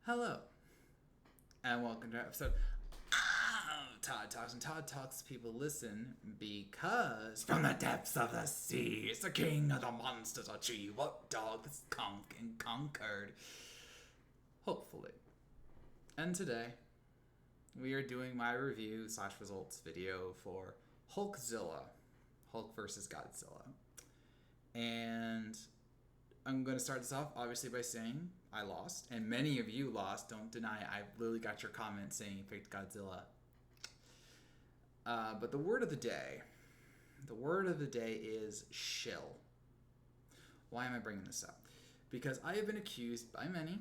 Hello, and welcome to our episode of Todd Talks. And Todd Talks, people listen because from the depths of the sea, it's the king of the monsters achieve. What dog that's conquered and conquered? Hopefully. And today, we are doing my review / results video for Hulkzilla, Hulk versus Godzilla. And I'm going to start this off, obviously, by saying I lost. And many of you lost. Don't deny it. I literally got your comments saying you picked Godzilla. But the word of the day is shill. Why am I bringing this up? Because I have been accused by many,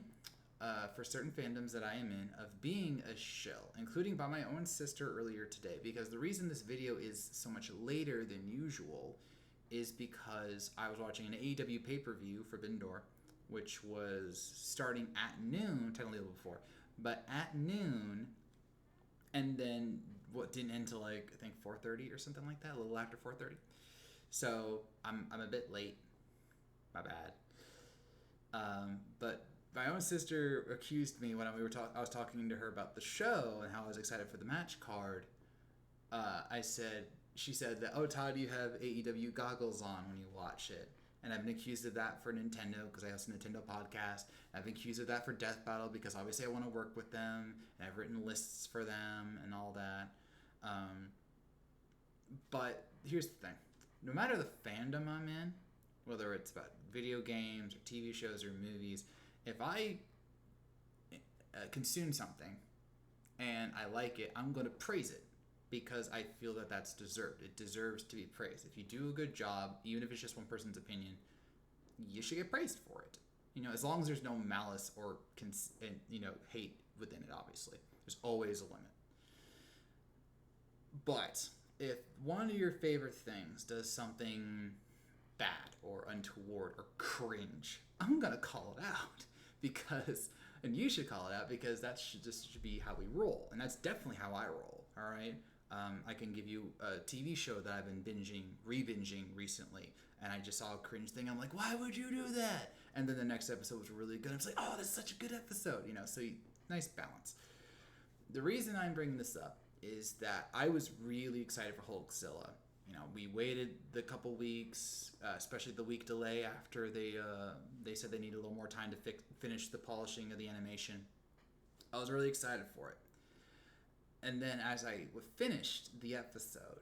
for certain fandoms that I am in, of being a shill, including by my own sister earlier today. Because the reason this video is so much later than usual is because I was watching an AEW pay-per-view, Forbidden Door, which was starting at noon, technically a little before, but at noon, and then what didn't end until I think 4:30 or something like that, a little after 4:30. So I'm a bit late, my bad. But my own sister accused me when I was talking to her about the show and how I was excited for the match card. She said that, oh, Todd, you have AEW goggles on when you watch it. And I've been accused of that for Nintendo because I host a Nintendo podcast. I've been accused of that for Death Battle because obviously I want to work with them. And I've written lists for them and all that. But here's the thing. No matter the fandom I'm in, whether it's about video games or TV shows or movies, if I consume something and I like it, I'm going to praise it. Because I feel that that's deserved. It deserves to be praised. If you do a good job, even if it's just one person's opinion, you should get praised for it. As long as there's no malice or hate within it. Obviously, there's always a limit. But if one of your favorite things does something bad or untoward or cringe, I'm gonna call it out and you should call it out because that should be how we roll, and that's definitely how I roll. All right. I can give you a TV show that I've been re-binging recently, and I just saw a cringe thing. I'm like, why would you do that? And then the next episode was really good. I was like, oh, that's such a good episode. Nice balance. The reason I'm bringing this up is that I was really excited for Hulkzilla. We waited the couple weeks, especially the week delay after they said they needed a little more time to finish the polishing of the animation. I was really excited for it. And then as I finished the episode,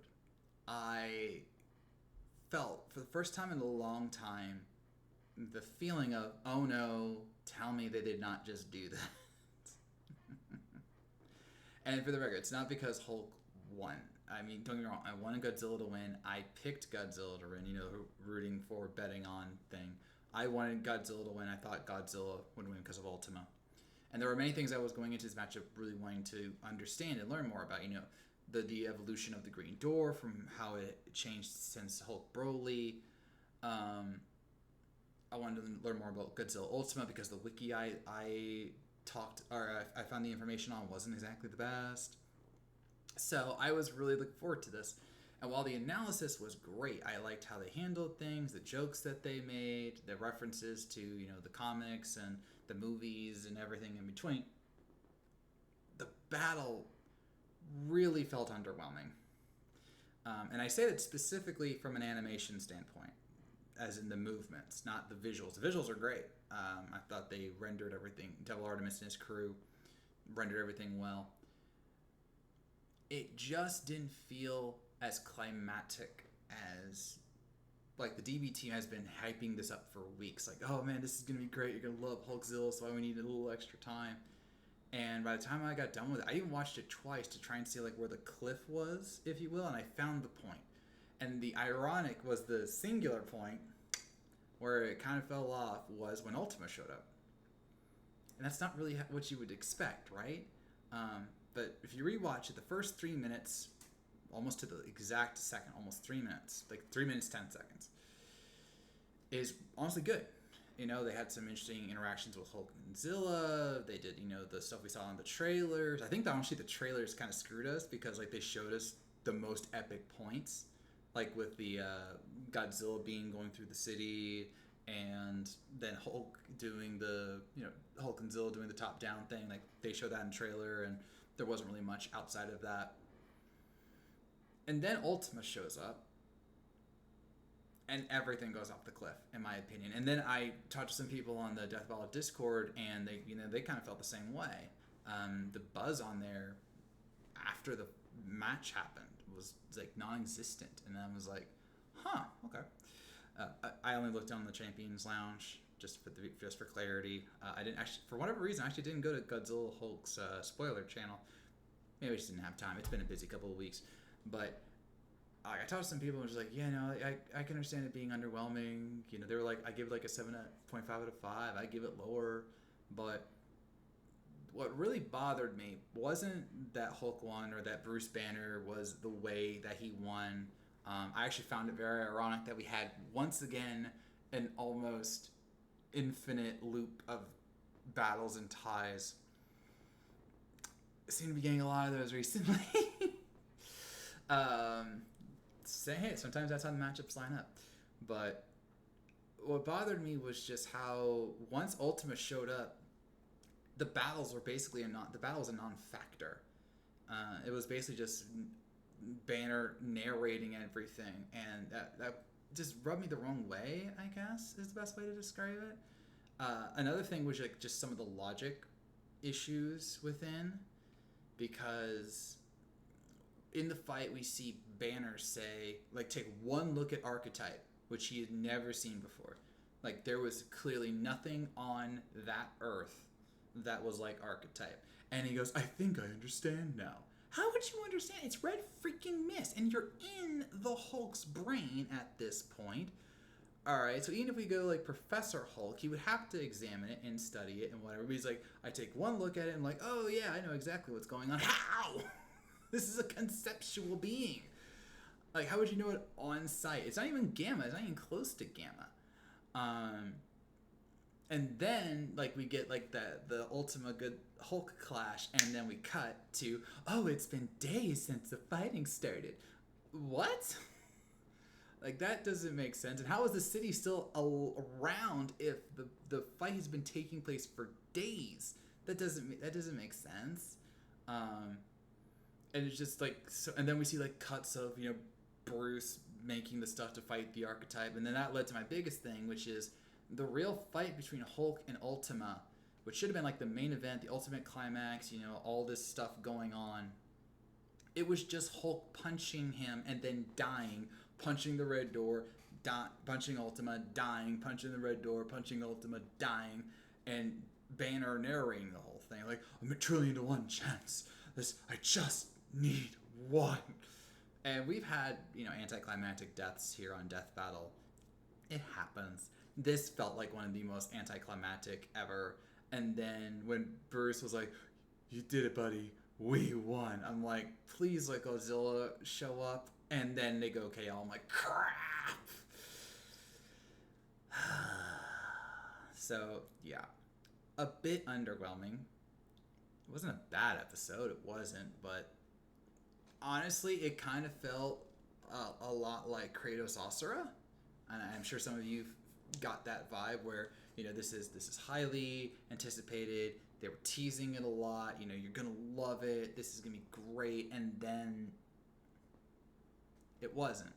I felt, for the first time in a long time, the feeling of, oh no, tell me they did not just do that. And for the record, it's not because Hulk won. I mean, don't get me wrong, I wanted Godzilla to win. I picked Godzilla to win, rooting for, betting on thing. I wanted Godzilla to win. I thought Godzilla would win because of Ultima. And there were many things I was going into this matchup really wanting to understand and learn more about. The evolution of the Green Door from how it changed since Hulk Broly. I wanted to learn more about Godzilla Ultima because the wiki I found the information on wasn't exactly the best. So I was really looking forward to this. And while the analysis was great, I liked how they handled things, the jokes that they made, the references to, the comics and the movies and everything in between. The battle really felt underwhelming. And I say that specifically from an animation standpoint, as in the movements, not the visuals. The visuals are great. I thought they rendered everything, Devil Artemis and his crew rendered everything well. It just didn't feel as climactic as, like, the DB team has been hyping this up for weeks. Like, oh man, this is going to be great. You're going to love Hulkzilla, so we need a little extra time. And by the time I got done with it, I even watched it twice to try and see, like, where the cliff was, if you will, and I found the point. And the ironic was the singular point where it kind of fell off was when Ultima showed up. And that's not really what you would expect, right? But if you rewatch it, the first 3 minutes, almost to the exact second, almost 3 minutes, like 3 minutes, 10 seconds, is honestly good. They had some interesting interactions with Hulk and Zilla. They did, the stuff we saw in the trailers. I think that honestly the trailers kind of screwed us because, like, they showed us the most epic points, like with the Godzilla being going through the city and then Hulk doing the, Hulk and Zilla doing the top down thing. Like they showed that in the trailer, and there wasn't really much outside of that. And then Ultima shows up, and everything goes off the cliff, in my opinion. And then I talked to some people on the Death Battle Discord, and they kind of felt the same way. The buzz on there after the match happened was like non-existent, and I was like, huh, okay. I only looked on the Champions Lounge just for clarity. I didn't actually, for whatever reason, I actually didn't go to Godzilla Hulk's spoiler channel. Maybe I just didn't have time. It's been a busy couple of weeks, but I talked to some people and was like, yeah, no, I can understand it being underwhelming. They were like, I give it like a 7.5 out of 5. I give it lower, but what really bothered me wasn't that Hulk won or that Bruce Banner was the way that he won. I actually found it very ironic that we had, once again, an almost infinite loop of battles and ties. I seem to be getting a lot of those recently. Hey, sometimes that's how the matchups line up. But what bothered me was just how once Ultima showed up, the battles were basically a non-factor. It was basically just Banner narrating everything, and that just rubbed me the wrong way, I guess, is the best way to describe it. Another thing was like just some of the logic issues within, because in the fight we see Banner say, like, take one look at Archetype, which he had never seen before. Like, there was clearly nothing on that Earth that was like Archetype. And he goes, I think I understand now. How would you understand? It's red freaking mist, and you're in the Hulk's brain at this point. Alright, so even if we go like Professor Hulk, he would have to examine it and study it and whatever. But he's like, I take one look at it and I'm like, oh yeah, I know exactly what's going on. How? This is a conceptual being. Like, how would you know it on sight? It's not even Gamma. It's not even close to Gamma. And then, like, we get, like, the Ultima good Hulk clash, and then we cut to, oh, it's been days since the fighting started. What? Like, that doesn't make sense. And how is the city still around if the fight has been taking place for days? That doesn't make sense. And it's just, like, so, and then we see, like, cuts of, Bruce making the stuff to fight the Archetype, and then that led to my biggest thing, which is the real fight between Hulk and Ultima, which should have been like the main event, the ultimate climax, all this stuff going on. It was just Hulk punching him and then dying, punching the red door, punching Ultima, dying, punching the red door, punching Ultima, dying, and Banner narrating the whole thing. Like, I'm a 1,000,000,000,000 chance. I just need one. And we've had, anticlimactic deaths here on Death Battle. It happens. This felt like one of the most anticlimactic ever. And then when Bruce was like, you did it, buddy. We won. I'm like, please let Godzilla show up. And then they go KO. I'm like, crap. So, yeah. A bit underwhelming. It wasn't a bad episode. It wasn't. But honestly, it kind of felt a lot like Kratos Asura. And I'm sure some of you got that vibe where, this is highly anticipated. They were teasing it a lot. You're going to love it. This is going to be great. And then it wasn't.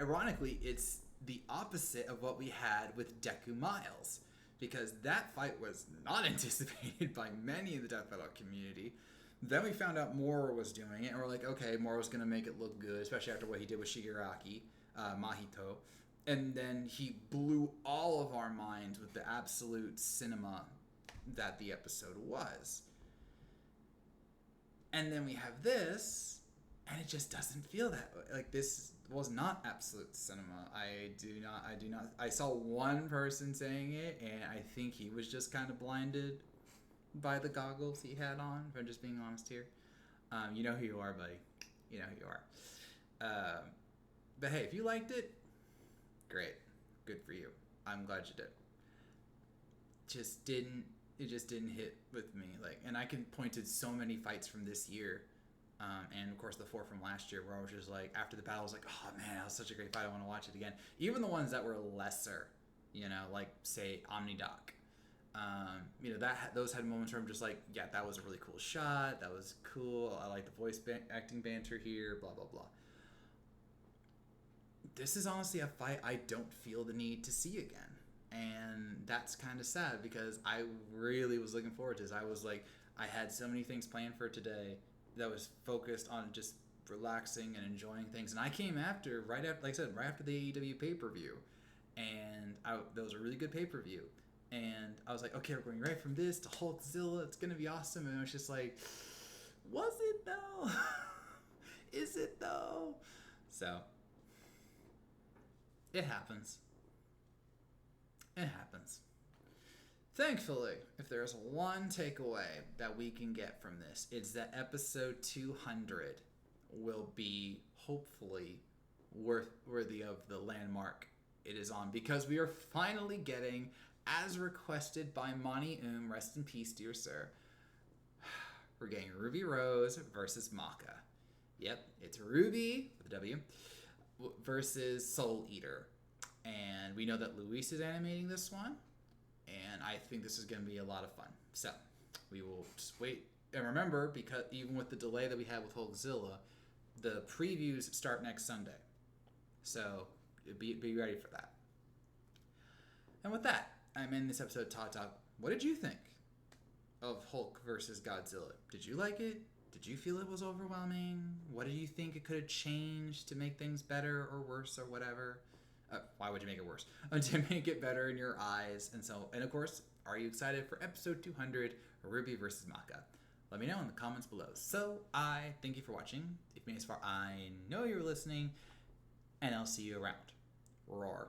Ironically, it's the opposite of what we had with Deku Miles, because that fight was not anticipated by many in the Death Battle community. Then we found out Moro was doing it, and we're like, okay, Moro's going to make it look good, especially after what he did with Shigaraki, Mahito. And then he blew all of our minds with the absolute cinema that the episode was. And then we have this, and it just doesn't feel that way. Like, this was not absolute cinema. I do not. I saw one person saying it, and I think he was just kind of blinded by the goggles he had on, if I'm just being honest here. You know who you are, buddy. You know who you are. But hey, if you liked it, great. Good for you. I'm glad you did. It just didn't hit with me. Like, and I can point to so many fights from this year And of course the 4 from last year, where I was just like, after the battle, I was like, oh man, that was such a great fight. I want to watch it again. Even the ones that were lesser, like say Omnidoc. Those had moments where I'm just like, yeah, that was a really cool shot. That was cool. I like the voice acting banter here. Blah blah blah. This is honestly a fight I don't feel the need to see again, and that's kind of sad because I really was looking forward to this. I was like, I had so many things planned for today that was focused on just relaxing and enjoying things, and I came right after, like I said, right after the AEW pay-per-view, and that was a really good pay-per-view. And I was like, okay, we're going right from this to Hulkzilla. It's going to be awesome. And it was just like, was it though? Is it though? So, it happens. It happens. Thankfully, if there's one takeaway that we can get from this, it's that episode 200 will be hopefully worthy of the landmark it is on, because we are finally getting, as requested by Monty rest in peace, dear sir, we're getting Ruby Rose versus Maka. Yep, it's Ruby, with a W, versus Soul Eater. And we know that Luis is animating this one, and I think this is going to be a lot of fun. So, we will just wait. And remember, because even with the delay that we had with Hulkzilla, the previews start next Sunday. So, be ready for that. And with that, I'm in this episode of Todd Talk. What did you think of Hulk versus Godzilla? Did you like it? Did you feel it was overwhelming? What do you think it could have changed to make things better or worse or whatever? Why would you make it worse? To make it better in your eyes. And of course, are you excited for episode 200, Ruby versus Maka? Let me know in the comments below. So I thank you for watching. If you made it this far, I know you're listening, and I'll see you around. Roar.